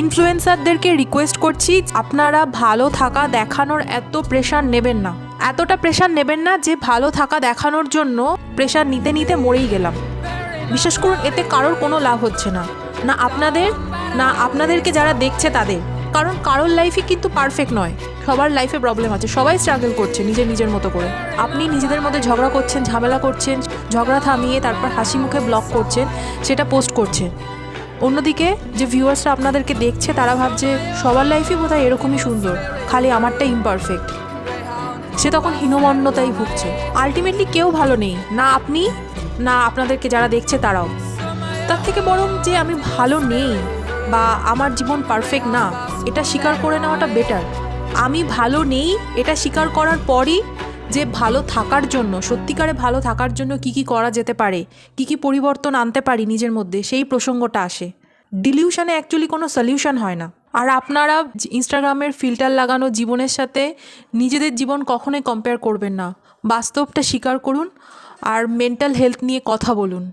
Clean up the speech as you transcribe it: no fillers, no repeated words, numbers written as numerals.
ইনফ্লুয়েন্সারদেরকে request করছি, আপনারা ভালো থাকা দেখানোর এত প্রেশার নেবেন না, এতটা প্রেশার নেবেন না যে ভালো থাকা দেখানোর জন্য প্রেশার নিতে নিতে মরেই গেলাম। বিশ্বাস করুন, এতে কারোর কোনো লাভ হচ্ছে না, না আপনাদের না আপনাদেরকে যারা দেখছে তাদের। কারণ কারোর লাইফই কিন্তু পারফেক্ট নয়, সবার লাইফে প্রবলেম আছে, সবাই স্ট্রাগল করছে নিজের মতো করে। আপনি নিজেদের মধ্যে ঝগড়া করছেন, ঝামেলা করছেন, ঝগড়া থামিয়ে তারপর হাসি মুখে ব্লগ করছেন, সেটা পোস্ট করছেন। অন্যদিকে যে ভিউয়ার্সরা আপনাদেরকে দেখছে তারা ভাবছে সবার লাইফই বোধহয় এরকমই সুন্দর, খালি আমারটা ইমপারফেক্ট। সে তখন হীনমন্যতায় ভুগছে। আলটিমেটলি কেউ ভালো নেই, না আপনি না আপনাদেরকে যারা দেখছে তারাও। তার থেকে বরং যে আমি ভালো নেই বা আমার জীবন পারফেক্ট না, এটা স্বীকার করে নেওয়াটা বেটার। আমি ভালো নেই এটা স্বীকার করার পরই যে ভালো থাকার জন্য, সত্যিকারে ভালো থাকার জন্য কি কি করা যেতে পারে, কি কি পরিবর্তন আনতে পারি নিজের মধ্যে, সেই প্রসঙ্গটা আসে। ডিলিউশনে অ্যাকচুয়ালি কোনো সলিউশন হয় না। আর আপনারা ইনস্টাগ্রামের ফিল্টার লাগানো জীবনের সাথে নিজেদের জীবন কখনোই কম্পেয়ার করবেন না। বাস্তবটা স্বীকার করুন আর মেন্টাল হেলথ নিয়ে কথা বলুন।